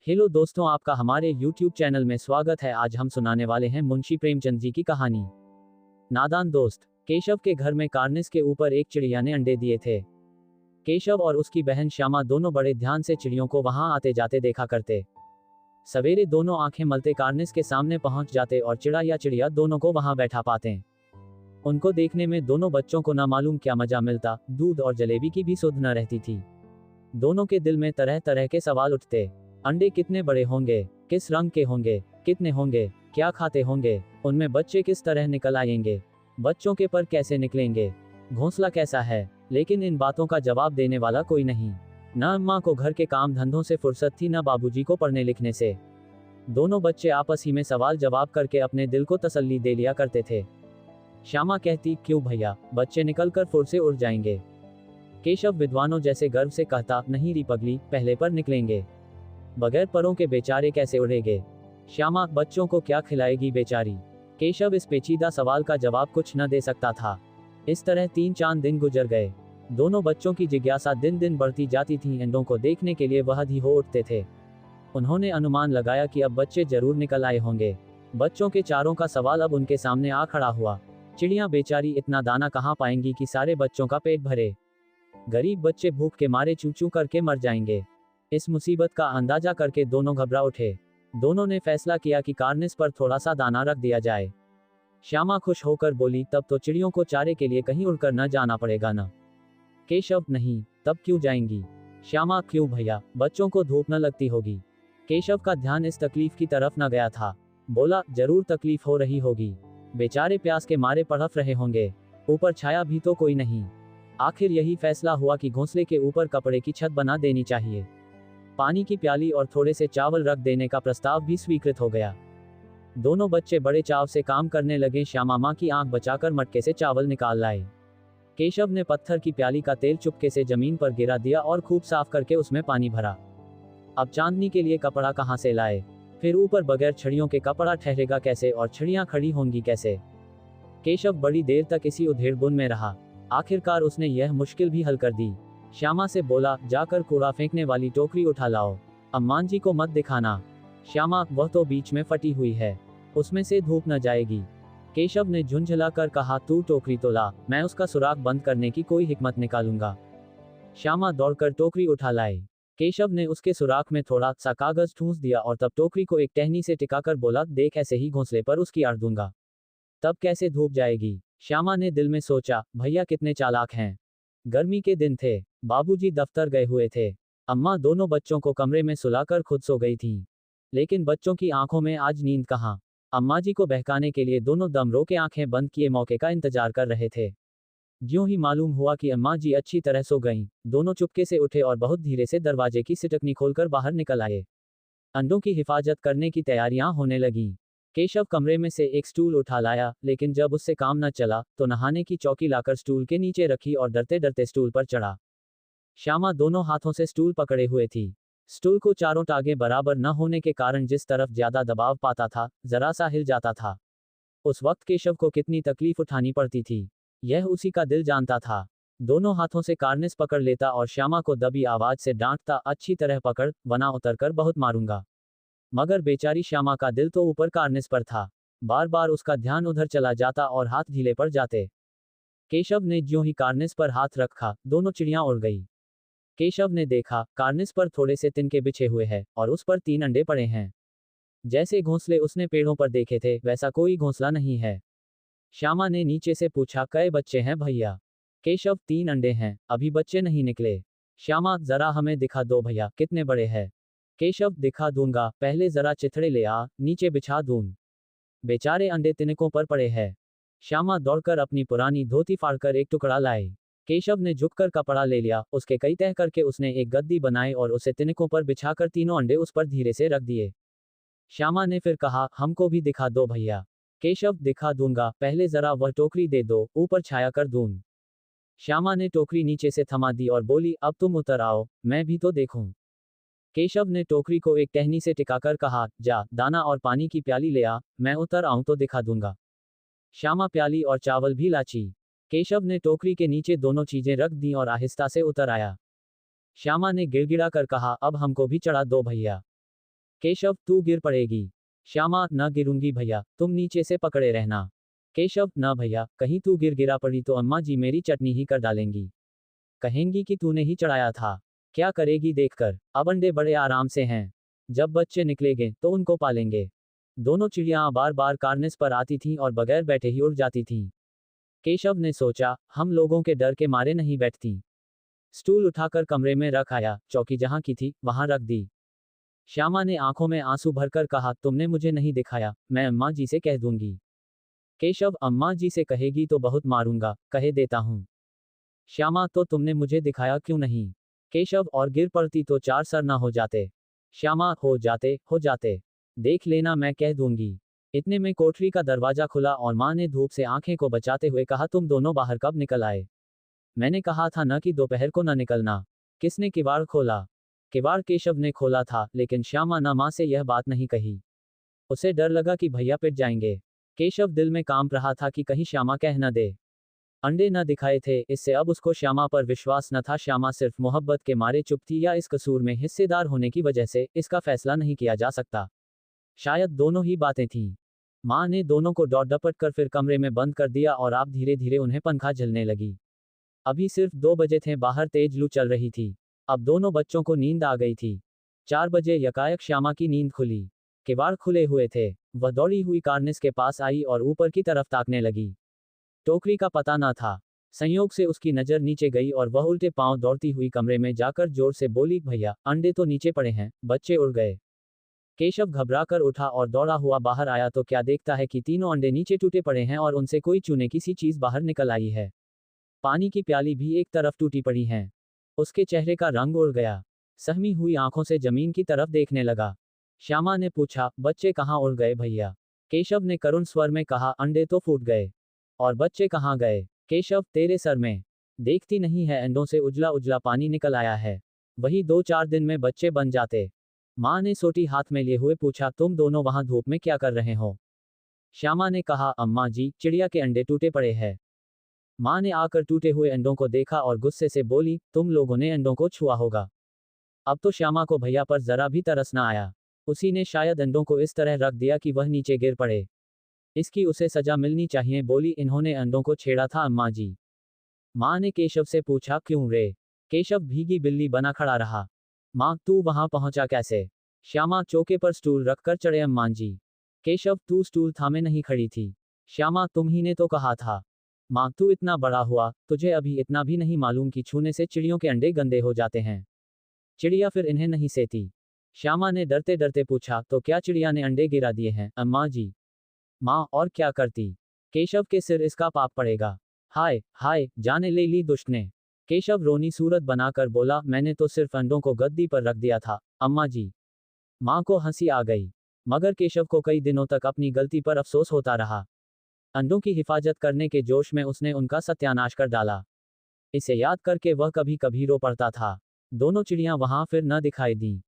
Hello दोस्तों, आपका हमारे YouTube चैनल में स्वागत है। आज हम सुनाने वाले हैं मुंशी प्रेमचंद जी की कहानी नादान दोस्त। केशव के घर में कार्निस के ऊपर एक चिड़िया ने अंडे दिए थे। केशव और उसकी बहन श्यामा दोनों बड़े ध्यान से चिड़ियों को वहां आते जाते देखा करते। सवेरे दोनों आंखें मलते कार्निस के सामने पहुंच जाते और चिड़ा या चिड़िया दोनों को वहां बैठा पाते। उनको देखने में दोनों बच्चों को न मालूम क्या मजा मिलता, दूध और जलेबी की भी सुध न रहती थी। दोनों के दिल में तरह तरह के सवाल उठते। अंडे कितने बड़े होंगे, किस रंग के होंगे, कितने होंगे, क्या खाते होंगे, उनमें बच्चे किस तरह निकल आएंगे, बच्चों के पर कैसे निकलेंगे, घोंसला कैसा है। लेकिन इन बातों का जवाब देने वाला कोई नहीं। न अम्मा को घर के काम धंधों से फुर्सत थी, न बाबूजी को पढ़ने लिखने से। दोनों बच्चे आपस ही में सवाल जवाब करके अपने दिल को तसल्ली दे लिया करते थे। श्यामा कहती, क्यों भैया, बच्चे निकलकर फुर से उड़ जाएंगे। केशव विद्वानों जैसे गर्व से कहता, नहीं री पगली, पहले पर निकलेंगे, बगैर परों के बेचारे कैसे उड़ेंगे। श्यामा, बच्चों को क्या खिलाएगी बेचारी। केशव इस पेचीदा सवाल का जवाब कुछ न दे सकता था। इस तरह 3-4 दिन गुजर गए। दोनों बच्चों की जिज्ञासा दिन दिन बढ़ती जाती थी। अंडों को देखने के लिए वह ही हो उठते थे। उन्होंने अनुमान लगाया कि अब बच्चे जरूर निकल आए होंगे। बच्चों के चारों का सवाल अब उनके सामने आ खड़ा हुआ। चिड़िया बेचारी इतना दाना कहाँ पाएंगी कि सारे बच्चों का पेट भरे। गरीब बच्चे भूख के मारे चूं चूं करके मर जाएंगे। इस मुसीबत का अंदाजा करके दोनों घबरा उठे। दोनों ने फैसला किया कि कार्निस पर थोड़ा सा दाना रख दिया जाए। श्यामा खुश होकर बोली, तब तो चिड़ियों को चारे के लिए कहीं उड़कर न जाना पड़ेगा ना। केशव, नहीं, तब क्यों जाएंगी। श्यामा, क्यों भैया, बच्चों को धूप न लगती होगी। केशव का ध्यान इस तकलीफ की तरफ न गया था। बोला, जरूर तकलीफ हो रही होगी, बेचारे प्यास के मारे तड़फ रहे होंगे, ऊपर छाया भी तो कोई नहीं। आखिर यही फैसला हुआ कि घोंसले के ऊपर कपड़े की छत बना देनी चाहिए। पानी की प्याली और थोड़े से चावल रख देने का प्रस्ताव भी स्वीकृत हो गया। दोनों बच्चे बड़े चाव से काम करने लगे। श्यामा माँ की आंख बचाकर मटके से चावल निकाल लाए। केशव ने पत्थर की प्याली का तेल चुपके से जमीन पर गिरा दिया और खूब साफ करके उसमें पानी भरा। अब चांदनी के लिए कपड़ा कहाँ से लाए, फिर ऊपर बगैर छड़ियों के कपड़ा ठहरेगा कैसे और छड़ियाँ खड़ी होंगी कैसे। केशव बड़ी देर तक इसी उधेड़बुन में रहा। आखिरकार उसने यह मुश्किल भी हल कर दी। श्यामा से बोला, जाकर कूड़ा फेंकने वाली टोकरी उठा लाओ, अम्मान जी को मत दिखाना। श्यामा, वह तो बीच में फटी हुई है, उसमें से धूप न जाएगी। केशव ने झुंझला कर कहा, तू टोकरी तो ला, मैं उसका सुराख बंद करने की कोई हिकमत निकालूंगा। श्यामा दौड़कर टोकरी उठा लाए। केशव ने उसके सुराख में थोड़ा सा कागज ठूंस दिया और तब टोकरी को एक टहनी से टिकाकर बोला, देख ऐसे ही घोंसले पर उसकी आड़ दूंगा, तब कैसे धूप जाएगी। श्यामा ने दिल में सोचा, भैया कितने चालाक हैं। गर्मी के दिन थे, बाबूजी दफ्तर गए हुए थे, अम्मा दोनों बच्चों को कमरे में सुलाकर खुद सो गई थीं। लेकिन बच्चों की आंखों में आज नींद कहाँ। अम्मा जी को बहकाने के लिए दोनों दम रो के आंखें बंद किए मौके का इंतजार कर रहे थे। ज्यों ही मालूम हुआ कि अम्मा जी अच्छी तरह सो गईं, दोनों चुपके से उठे और बहुत धीरे से दरवाजे की सिटकनी खोलकर बाहर निकल आए। अंडों की हिफाजत करने की तैयारियां होने लगीं। केशव कमरे में से एक स्टूल उठा लाया, लेकिन जब उससे काम न चला तो नहाने की चौकी लाकर स्टूल के नीचे रखी और डरते डरते स्टूल पर चढ़ा। श्यामा दोनों हाथों से स्टूल पकड़े हुए थी। स्टूल को चारों टागे बराबर न होने के कारण जिस तरफ ज्यादा दबाव पाता था, जरा सा हिल जाता था। उस वक्त केशव को कितनी तकलीफ उठानी पड़ती थी, यह उसी का दिल जानता था। दोनों हाथों से कार्निस पकड़ लेता और श्यामा को दबी आवाज से डांटता, अच्छी तरह पकड़, वरना उतरकर बहुत मारूंगा। मगर बेचारी श्यामा का दिल तो ऊपर कार्निस पर था। बार बार उसका ध्यान उधर चला जाता और हाथ ढीले पड़ जाते। केशव ने ज्यों ही कार्निस पर हाथ रखा, दोनों चिड़ियां उड़ गई। केशव ने देखा, कार्निस पर थोड़े से तिनके बिछे हुए हैं और उस पर 3 अंडे पड़े हैं। जैसे घोंसले उसने पेड़ों पर देखे थे, वैसा कोई घोंसला नहीं है। श्यामा ने नीचे से पूछा, कै बच्चे हैं भैया। केशव, 3 अंडे हैं, अभी बच्चे नहीं निकले। श्यामा, जरा हमें दिखा दो भैया, कितने बड़े हैं। केशव, दिखा दूंगा, पहले जरा चिथड़े ले आ, नीचे बिछा दूं। बेचारे अंडे तिनकों पर पड़े हैं। श्यामा दौड़कर अपनी पुरानी धोती फाड़कर एक टुकड़ा लाए। केशव ने झुककर कपड़ा ले लिया, उसके कई तह करके उसने एक गद्दी बनाई और उसे तिनकों पर बिछाकर तीनों अंडे उस पर धीरे से रख दिए। श्यामा ने फिर कहा, हमको भी दिखा दो भैया। केशव, दिखा दूंगा, पहले जरा वह टोकरी दे दो, ऊपर छाया कर दूं। श्यामा ने टोकरी नीचे से थमा दी और बोली, अब तुम उतर आओ, मैं भी तो देखूं। केशव ने टोकरी को एक टहनी से टिकाकर कहा, जा दाना और पानी की प्याली ले आ, मैं उतर आऊं तो दिखा दूंगा। श्यामा प्याली और चावल भी लाची। केशव ने टोकरी के नीचे दोनों चीजें रख दी और आहिस्ता से उतर आया। श्यामा ने गिड़गिड़ा कर कहा, अब हमको भी चढ़ा दो भैया। केशव, तू गिर पड़ेगी। श्यामा, न गिरूंगी भैया, तुम नीचे से पकड़े रहना। केशव, न भैया, कहीं तू गिरा पड़ी तो अम्मा जी मेरी चटनी ही कर डालेंगी। कहेंगी कि तूने ही चढ़ाया था। क्या करेगी देखकर, अब अंडे बड़े आराम से हैं। जब बच्चे निकलेंगे तो उनको पालेंगे। दोनों चिड़ियां बार बार कार्निस पर आती थीं और बगैर बैठे ही उड़ जाती थीं। केशव ने सोचा, हम लोगों के डर के मारे नहीं बैठती। स्टूल उठाकर कमरे में रख आया, चौकी जहां की थी वहां रख दी। श्यामा ने आंखों में आंसू भरकर कहा, तुमने मुझे नहीं दिखाया, मैं अम्मा जी से कह दूंगी। केशव, अम्मा जी से कहेगी तो बहुत मारूंगा, कहे देता हूं। श्यामा, तो तुमने मुझे दिखाया क्यों नहीं? केशव, और गिर पड़ती तो 4 सर ना हो जाते। श्यामा, हो जाते। देख लेना, मैं कह दूंगी। इतने में कोठरी का दरवाजा खुला और माँ ने धूप से आंखें को बचाते हुए कहा, तुम दोनों बाहर कब निकल आए? मैंने कहा था न कि दोपहर को न निकलना। किसने किवाड़ खोला? किवाड़ केशव ने खोला था, लेकिन श्यामा ने माँ से यह बात नहीं कही। उसे डर लगा कि भैया पिट जाएंगे। केशव दिल में कांप रहा था कि कहीं श्यामा कह न दे। अंडे न दिखाए थे, इससे अब उसको श्यामा पर विश्वास न था। श्यामा सिर्फ मोहब्बत के मारे चुप थी या इस कसूर में हिस्सेदार होने की वजह से, इसका फैसला नहीं किया जा सकता। शायद दोनों ही बातें थीं। माँ ने दोनों को डपट कर फिर कमरे में बंद कर दिया और आप धीरे धीरे उन्हें पंखा झलने लगी। अभी सिर्फ 2 बजे थे, बाहर तेज लू चल रही थी। अब दोनों बच्चों को नींद आ गई थी। 4 बजे यकायक श्यामा की नींद खुली। किवाड़ खुले हुए थे। वह दौड़ी हुई कार्निस के पास आई और ऊपर की तरफ ताकने लगी। टोकरी का पता न था। संयोग से उसकी नजर नीचे गई और वह उल्टे पांव दौड़ती हुई कमरे में जाकर जोर से बोली, भैया, अंडे तो नीचे पड़े हैं, बच्चे उड़ गए। केशव घबराकर उठा और दौड़ा हुआ बाहर आया तो क्या देखता है कि तीनों अंडे नीचे टूटे पड़े हैं और उनसे कोई चूने की सी चीज बाहर निकल आई है। पानी की प्याली भी एक तरफ टूटी पड़ी है। उसके चेहरे का रंग उड़ गया। सहमी हुई आंखों से जमीन की तरफ देखने लगा। श्यामा ने पूछा, बच्चे कहाँ उड़ गए भैया? केशव ने करुण स्वर में कहा, अंडे तो फूट गए। और बच्चे कहाँ गए? केशव, तेरे सर में देखती नहीं है, अंडों से उजला उजला पानी निकल आया है। वही 2-4 दिन में बच्चे बन जाते। माँ ने सोटी हाथ में लिए हुए पूछा, तुम दोनों वहां धूप में क्या कर रहे हो? श्यामा ने कहा, अम्मा जी, चिड़िया के अंडे टूटे पड़े हैं। माँ ने आकर टूटे हुए अंडों को देखा और गुस्से से बोली, तुम लोगों ने अंडों को छुआ होगा। अब तो श्यामा को भैया पर जरा भी तरस न आया। उसी ने शायद अंडों को इस तरह रख दिया कि वह नीचे गिर पड़े। इसकी उसे सजा मिलनी चाहिए। बोली, इन्होंने अंडों को छेड़ा था अम्मा जी। माँ ने केशव से पूछा, क्यों रे? केशव भीगी बिल्ली बना खड़ा रहा। माँ, तू वहां पहुंचा कैसे? श्यामा, चौके पर स्टूल रखकर चढ़े अम्मा जी। केशव, तू स्टूल थामे नहीं खड़ी थी। श्यामा, तुम ही ने तो कहा था। माँ, तू इतना बड़ा हुआ, तुझे अभी इतना भी नहीं मालूम कि छूने से चिड़ियों के अंडे गंदे हो जाते हैं। चिड़िया फिर इन्हें नहीं सेती। श्यामा ने डरते डरते पूछा, तो क्या चिड़िया ने अंडे गिरा दिए हैं अम्मा जी? माँ, और क्या करती? केशव के सिर इसका पाप पड़ेगा। हाय हाय, जाने ले ली दुष्ट ने। केशव रोनी सूरत बनाकर बोला, मैंने तो सिर्फ अंडों को गद्दी पर रख दिया था अम्मा जी। माँ को हंसी आ गई, मगर केशव को कई दिनों तक अपनी गलती पर अफसोस होता रहा। अंडों की हिफाजत करने के जोश में उसने उनका सत्यानाश कर डाला। इसे याद करके वह कभी कभी रो पड़ता था। दोनों चिड़ियां वहां फिर न दिखाई दी।